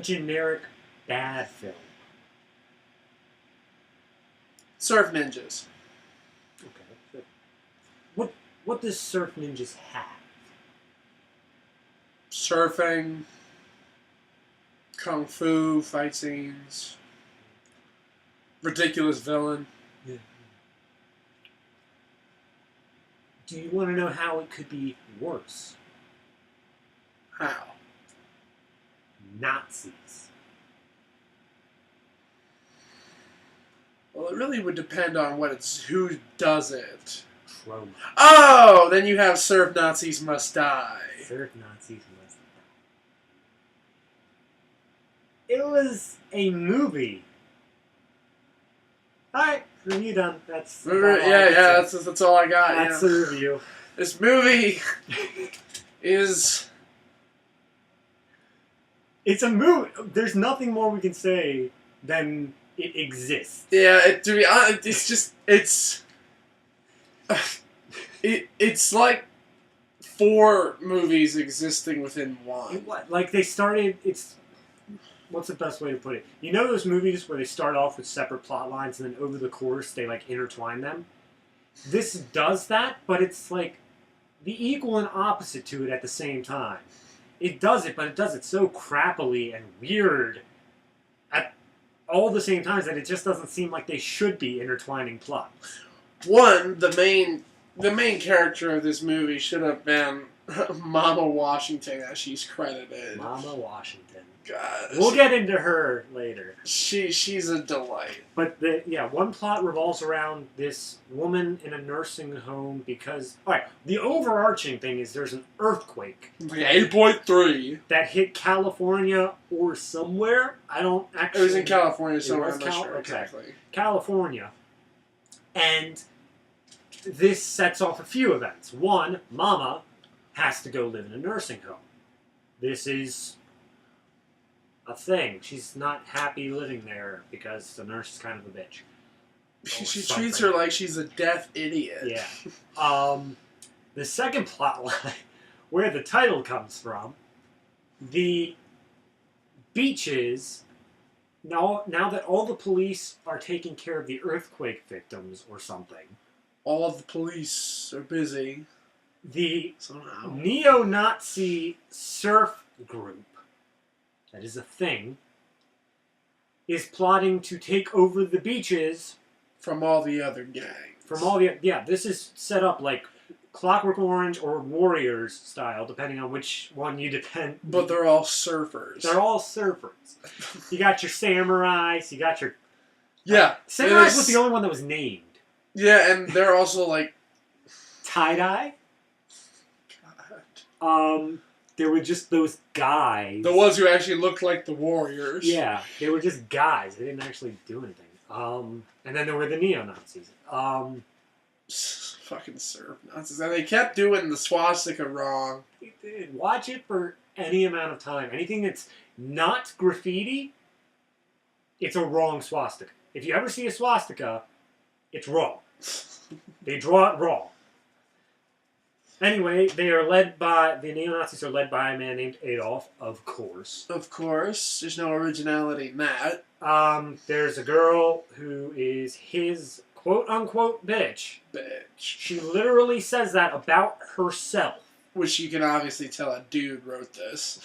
generic bad film? Surf ninjas. Okay. What does Surf Ninjas have? Surfing, kung fu, fight scenes, ridiculous villain. Yeah. Do you want to know how it could be worse? How? Nazis. Well, it really would depend on who does it. Troma. Oh, then you have Surf Nazis Must Die. Surf Nazis must die. It was a movie. Alright, review done. That's that's all I got. That's the review. This movie is... It's a movie. There's nothing more we can say than it exists. Yeah, to be honest, it's just... It's like 4 movies existing within one. Like they started... What's the best way to put it? You know those movies where they start off with separate plot lines and then over the course they like intertwine them? This does that, but it's like the equal and opposite to it at the same time. It does it, but it does it so crappily and weird at all the same times that it just doesn't seem like they should be intertwining plot. One, the main character of this movie should have been Mama Washington, as she's credited. Mama Washington. God, we'll get into her later. She's a delight. But one plot revolves around this woman in a nursing home because the overarching thing is there's an earthquake. Like 8.3 that hit California or somewhere. I don't actually. It was in California somewhere. I'm not sure okay. Exactly. California, and this sets off a few events. One, Mama has to go live in a nursing home. This is a thing. She's not happy living there because the nurse is kind of a bitch. She treats her like she's a deaf idiot. Yeah. The second plot line, where the title comes from, the beaches, now that all the police are taking care of the earthquake victims or something. All of the police are busy. The somehow neo-Nazi surf group, that is a thing, is plotting to take over the beaches from all the other gangs. This is set up like Clockwork Orange or Warriors style, depending on which one you depend. But they're all surfers. They're all surfers. You got your samurais. You got your samurais was the only one that was named. Yeah, and they're also like tie-dye. There were just those guys. The ones who actually looked like the warriors. Yeah, they were just guys. They didn't actually do anything. And then there were the neo-Nazis. Fucking surf Nazis. And they kept doing the swastika wrong. Watch it for any amount of time. Anything that's not graffiti, it's a wrong swastika. If you ever see a swastika, it's wrong. They draw it wrong. Anyway, the neo-Nazis are led by a man named Adolf, of course. Of course. There's no originality in that. There's a girl who is his quote-unquote bitch. She literally says that about herself. Which you can obviously tell a dude wrote this.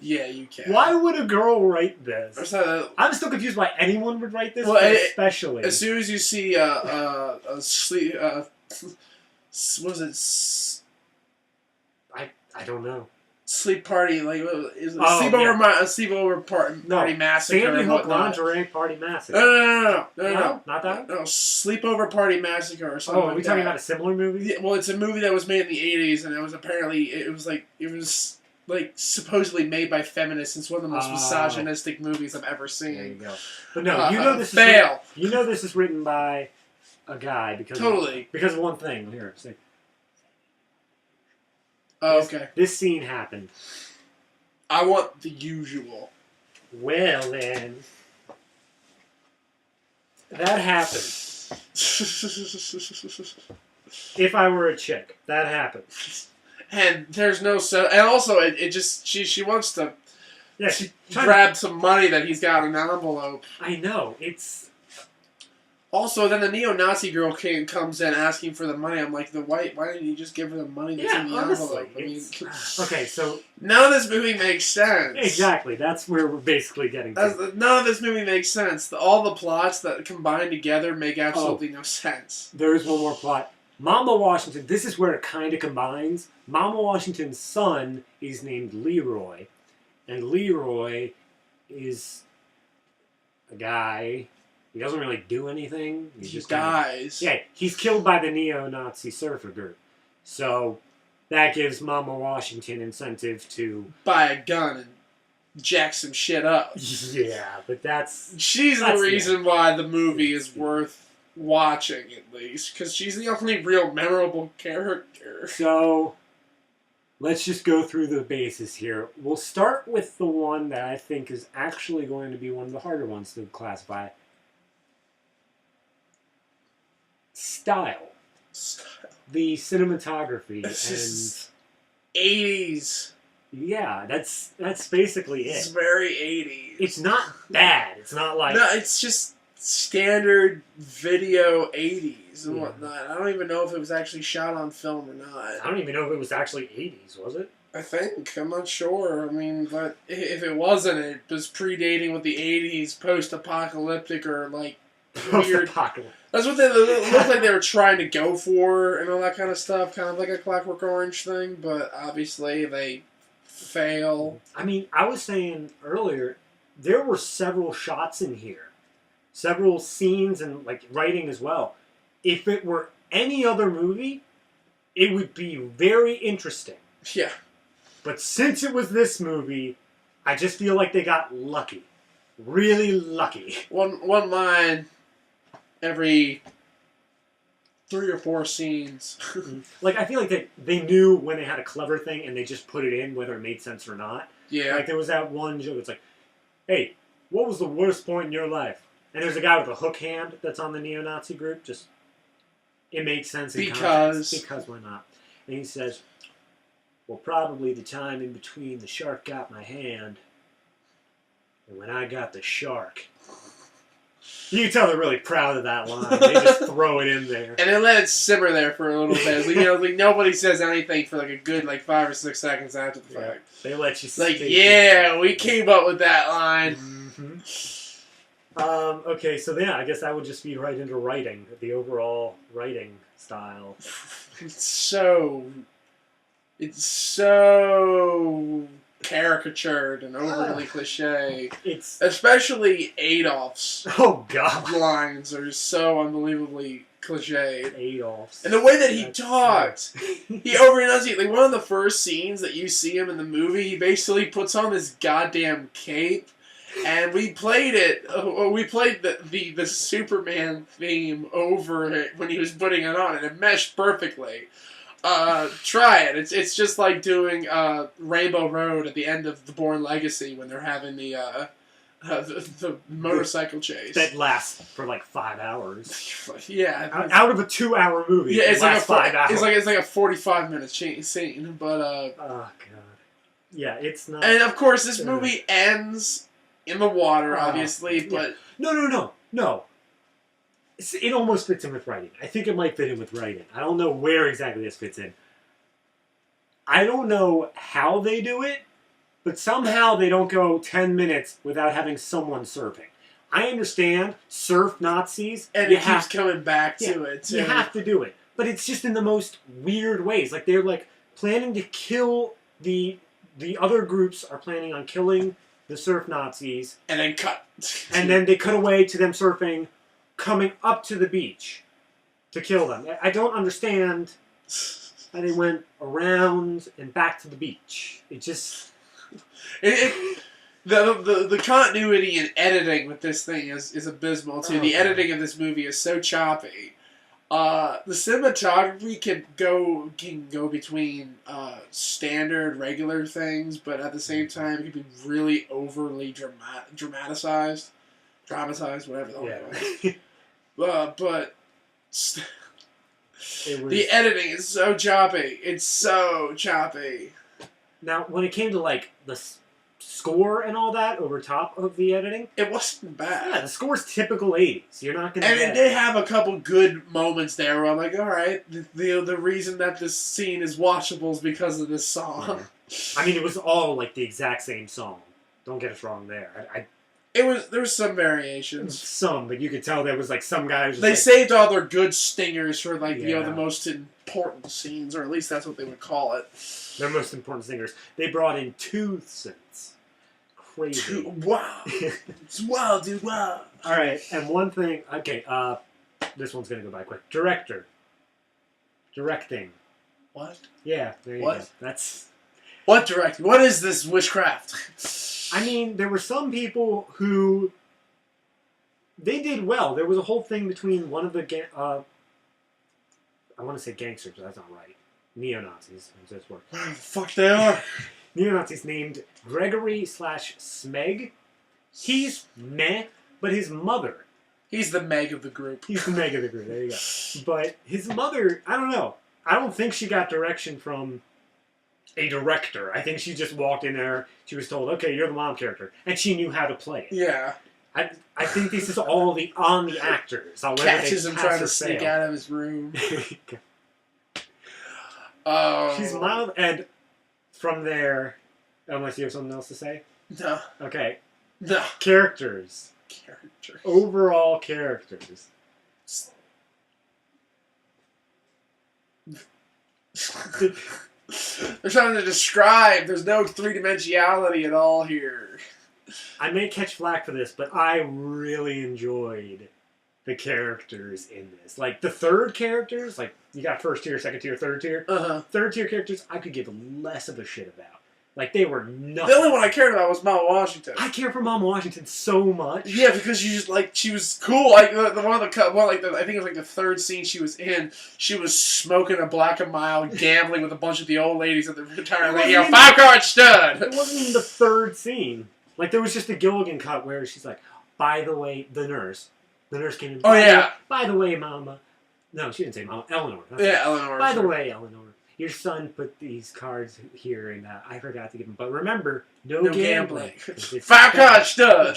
Yeah, you can. Why would a girl write this? I'm still confused why anyone would write this, especially. As soon as you see a sleep... what is it? I don't know. Sleep party, like sleepover party massacre. Sandy Hook lingerie party massacre. No, not that. No, sleepover party massacre or something. Oh, are we talking about a similar movie? Yeah, well, it's a movie that was made in the '80s, and it was supposedly made by feminists. It's one of the most misogynistic movies I've ever seen. There you go. But no, you know this is written by a guy because of one thing. Here, see. Oh, okay. This scene happened. I want the usual. Well, then. That happened. If I were a chick, that happened. And there's no... And also, it just... She wants to Yeah, grab some money that he's got in an envelope. I know, it's... Also, then the neo-Nazi girl comes in asking for the money. I'm like, why didn't you just give her the money that's in the envelope? I mean, okay, so... None of this movie makes sense. Exactly, that's where we're basically getting to. None of this movie makes sense. All the plots that combine together make absolutely no sense. There's one more plot. Mama Washington, this is where it kind of combines. Mama Washington's son is named Leroy, and Leroy is a guy... He doesn't really do anything. He just dies. Yeah, he's killed by the neo-Nazi surfer group. So that gives Mama Washington incentive to... buy a gun and jack some shit up. Yeah, but that's... She's the reason why the movie is worth watching, at least. Because she's the only real memorable character. So, let's just go through the bases here. We'll start with the one that I think is actually going to be one of the harder ones to classify. Style. The cinematography. This and is 80s. Yeah, that's basically it. It's very 80s. It's not bad. It's not like... No, it's just standard video 80s and whatnot. I don't even know if it was actually shot on film or not. I don't even know if it was actually 80s, was it? I think. I'm not sure. I mean, but if it wasn't, it was predating with the 80s, post-apocalyptic or like weird... Post-apocalyptic. That's what they looked like they were trying to go for and all that kind of stuff, kind of like a Clockwork Orange thing, but obviously they fail. I mean, I was saying earlier, there were several shots in here, several scenes and like writing as well. If it were any other movie, it would be very interesting. Yeah. But since it was this movie, I just feel like they got lucky. Really lucky. One line every 3 or 4 scenes. Like, I feel like they knew when they had a clever thing and they just put it in, whether it made sense or not. Yeah. Like, there was that one joke that's like, hey, what was the worst point in your life? And there's a guy with a hook hand that's on the neo-Nazi group. Just, it makes sense in context. Because why not? And he says, well, probably the time in between the shark got my hand and when I got the shark. You can tell they're really proud of that line. They just throw it in there. And they let it simmer there for a little bit. Like, you know, like nobody says anything for like a good 5 or 6 seconds after the fact. They let you like, yeah, we came up with that line. Mm-hmm. Okay, so yeah, I guess that would just be right into writing, the overall writing style. It's so caricatured and overly cliche. It's especially Adolf's lines are so unbelievably cliched. Adolf's. And the way that he talks, he over-enunciates. Like, one of the first scenes that you see him in the movie, he basically puts on this goddamn cape. And we played it. We played the Superman theme over it when he was putting it on, and it meshed perfectly. Try it. It's just like doing Rainbow Road at the end of The Bourne Legacy when they're having the motorcycle chase that lasts for like 5 hours. Yeah, out of a 2-hour movie. Yeah, it's like 5 hours. It's like a 45-minute scene. But oh god, yeah, it's not. And of course, this movie ends in the water, obviously. But no. It almost fits in with writing. I think it might fit in with writing. I don't know where exactly this fits in. I don't know how they do it, but somehow they don't go 10 minutes without having someone surfing. I understand surf Nazis. And it keeps coming back to it, too. You have to do it. But it's just in the most weird ways. Like, they're, like, planning to kill the other groups are planning on killing the surf Nazis. And then cut. And then they cut away to them surfing, coming up to the beach to kill them. I don't understand how they went around and back to the beach. It just... The continuity in editing with this thing is abysmal, too. The editing of this movie is so choppy. The cinematography can go between standard, regular things, but at the same time, it can be really overly dramatized, whatever the hell. But the editing is so choppy. It's so choppy. Now, when it came to like the score and all that over top of the editing. It wasn't bad. Yeah, the score's typical 80s. You're not gonna. And get it did have a couple good moments there where I'm like, all right, the reason that this scene is watchable is because of this song. Yeah. I mean, it was all like the exact same song. Don't get us wrong there. There was some variations. Some, but you could tell there was like some guys. They saved all their good stingers for like Yeah. the most important scenes, or at least that's what they would call it. Their most important singers. They brought in 2 synths. Crazy. Wow. It's wild, dude. Wow. All right, and one thing. Okay, this one's gonna go by quick. Directing. What? Yeah, there you What? go. That's. What directing? What is this witchcraft? I mean, there were some people who. They did well. There was a whole thing between one of the I want to say gangsters, but that's not right. Neo-Nazis. How's this work? Where the fuck they are? Neo-Nazis named Gregory/Smeg. He's meh, but his mother. He's the Meg of the group. He's the Meg of the group. There you go. But his mother, I don't know. I don't think she got direction from a director. I think she just walked in there. She was told, "Okay, you're the mom character," and she knew how to play it. Yeah. I think this is all on the actors. On Catches him trying to sneak out of his room. Oh. She's mild, and from there, unless you have something else to say? No. Okay. No. Characters. Overall characters. They're trying to describe. There's no three-dimensionality at all here. I may catch flack for this, but I really enjoyed the characters in this. Like, the third characters, like, you got first tier, second tier, third tier. Uh-huh. Third tier characters, I could give less of a shit about. Like, they were nothing. The only one I cared about was Mama Washington. I care for Mama Washington so much. Yeah, because she was cool. Like I think it was like the third scene she was in. She was smoking a black and mild, gambling with a bunch of the old ladies at the retirement. Like, 5-card stud. It wasn't even the third scene. Like, there was just a Gilligan cut where she's like, "By the way, the nurse came in. Oh yeah. By the way, Mama." No, she didn't say Mama. Eleanor. Yeah, Eleanor. By the way, Eleanor. Your son put these cards here, and I forgot to give them. But remember, no gambling. 5-card stud.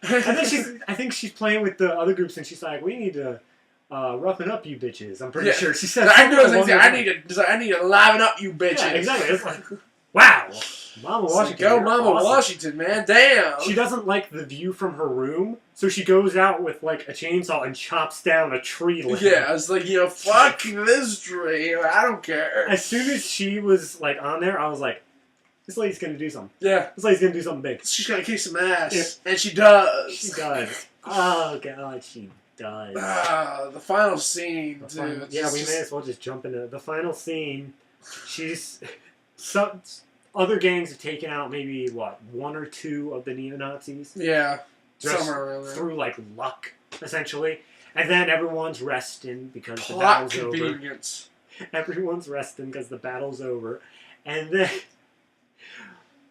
I think she's playing with the other groups, and she's like, "We need to roughen up, you bitches." I'm pretty sure she said. I need to liven up, you bitches. Yeah, exactly. It's like, wow, Mama Washington. Go, Mama awesome. Washington, man. Damn. She doesn't like the view from her room, so she goes out with like a chainsaw and chops down a tree limb. Yeah, it's like, fuck this tree. I don't care. As soon as she was like on there, I was like, this lady's gonna do something. Yeah. This lady's gonna do something big. She's gonna kick some ass. Yeah. And she does. She does. Oh god, she does. The final scene, dude. We may as well just jump into the final scene. Other gangs have taken out maybe, 1 or 2 of the neo-Nazis? Yeah. Just somewhere around there. through, like, luck, essentially. And then everyone's resting because the Plot battle's convenience. over. Everyone's resting because the battle's over. And then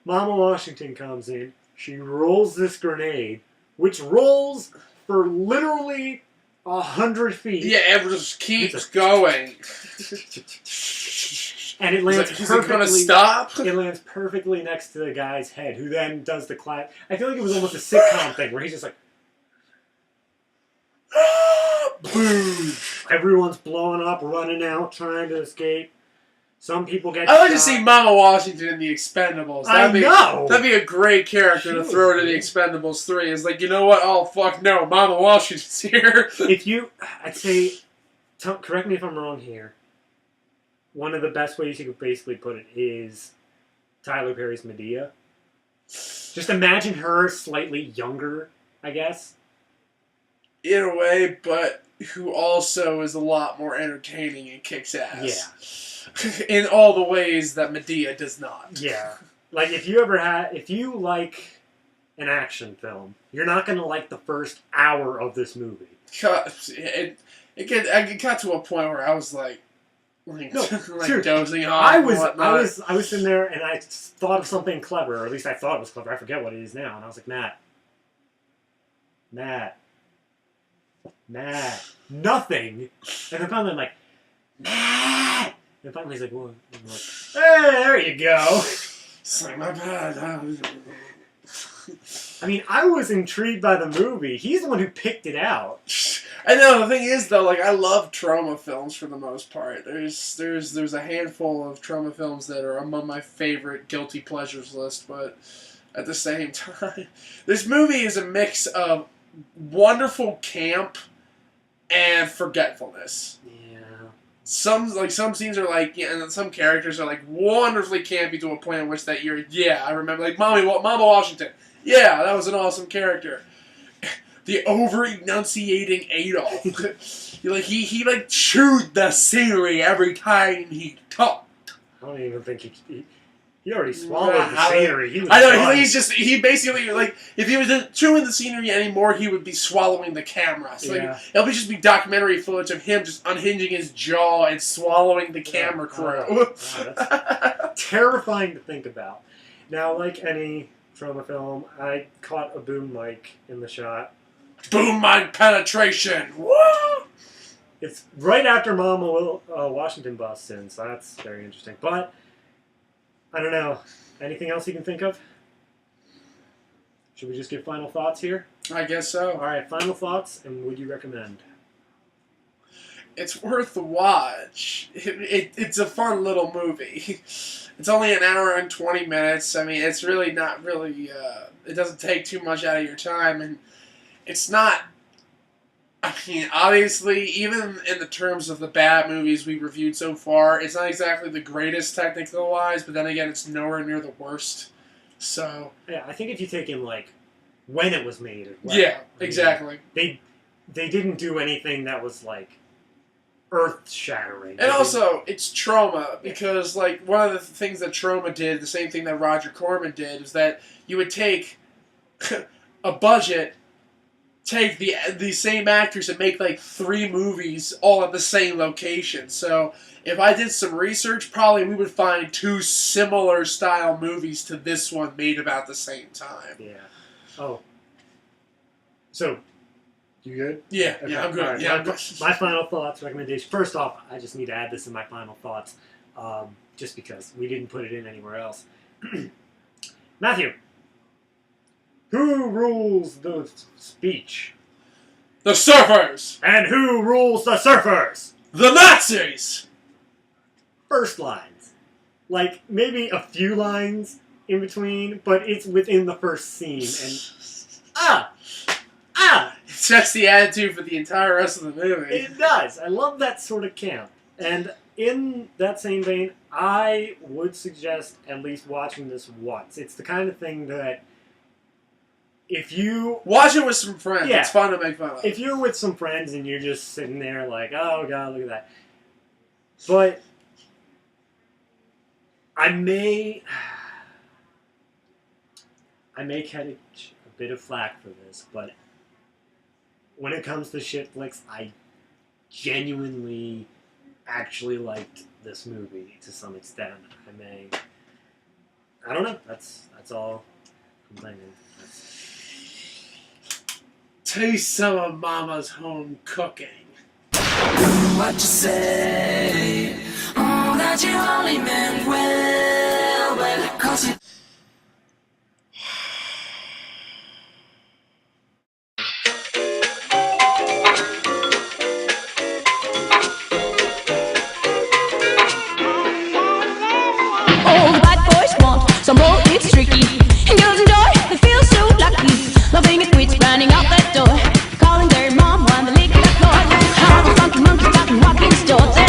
Mama Washington comes in. She rolls this grenade, which rolls for literally 100 feet. Yeah, it just keeps going. And it lands perfectly. Is perfectly. it gonna stop? It lands perfectly next to the guy's head, who then does the clap. I feel like it was almost a sitcom thing where he's just like, boom! Everyone's blowing up, running out, trying to escape. Some people get. I'd like to shot. see Mama Washington in the Expendables. That'd be a great character to throw into the Expendables 3. It's like, you know what? Oh fuck no, Mama Washington's here. I'd say, correct me if I'm wrong here. One of the best ways you could basically put it is Tyler Perry's Medea. Just imagine her slightly younger, I guess. In a way, but who also is a lot more entertaining and kicks ass. Yeah. In all the ways that Medea does not. Yeah. Like, if you like an action film, you're not going to like the first hour of this movie. It got to a point where I was like, dozing off. I was sitting there and I thought of something clever, or at least I thought it was clever. I forget what it is now, and I was like, Matt, nothing. And then finally I'm like, Matt, and finally he's like, what? Hey, there you go. It's like, my bad. I mean, I was intrigued by the movie. He's the one who picked it out. I know, the thing is, though, like, I love Troma films for the most part. There's a handful of Troma films that are among my favorite guilty pleasures list, but at the same time, this movie is a mix of wonderful camp and forgetfulness. Yeah. Some scenes are like, yeah, and some characters are like wonderfully campy to a point in which that you're, yeah, I remember, like Mama Washington. Yeah, that was an awesome character. The over-enunciating Adolf. he like chewed the scenery every time he talked. I don't even think he already swallowed the scenery. I know, he basically, like, if he was chewing the scenery anymore, he would be swallowing the camera. So yeah. it'll just be documentary footage of him just unhinging his jaw and swallowing the camera crew. Wow, that's terrifying to think about. Now, like any Troma film, I caught a boom mic in the shot. Boom mic penetration! Woo! It's right after Mama Washington busts in, so that's very interesting. But, I don't know. Anything else you can think of? Should we just give final thoughts here? I guess so. Alright, final thoughts, and would you recommend? It's worth the watch. It's a fun little movie. It's only an hour and 20 minutes. I mean, it's really not really... it doesn't take too much out of your time, and it's not... I mean, obviously, even in the terms of the bad movies we've reviewed so far, it's not exactly the greatest technical-wise, but then again, it's nowhere near the worst. So... Yeah, I think if you take in, like, when it was made as well. Yeah, exactly. They didn't do anything that was, like, earth-shattering. And also, it's Troma, because, like, one of the things that Troma did, the same thing that Roger Corman did, is that you would take a budget, take the same actors, and make, like, 3 movies all at the same location. So, if I did some research, probably we would find 2 similar style movies to this one made about the same time. Yeah. Oh. So, you good? Yeah, Okay. yeah, I'm good. Right. Yeah, my final thoughts, recommendation. First off, I just need to add this in my final thoughts, just because we didn't put it in anywhere else. Matthew, who rules the speech? The surfers! And who rules the surfers? The Nazis! First lines. Like, maybe a few lines in between, but it's within the first scene, and... It sets the attitude for the entire rest of the movie. It does. I love that sort of camp. And in that same vein, I would suggest at least watching this once. It's the kind of thing that if you... Watch it with some friends. Yeah. It's fun to make fun of. If you're with some friends and you're just sitting there like, oh god, look at that. But I may catch a bit of flack for this, but when it comes to ShitFlix, I genuinely actually liked this movie to some extent. I don't know. That's all I'm thinking. Taste some of Mama's home cooking. What you say? Oh, that you only meant well, 'cause you... Some road it's tricky, and girls enjoy, they feel so lucky. Loving it quits, running out that door, calling their mom while they lick that floor. How the funky monkey got walking store.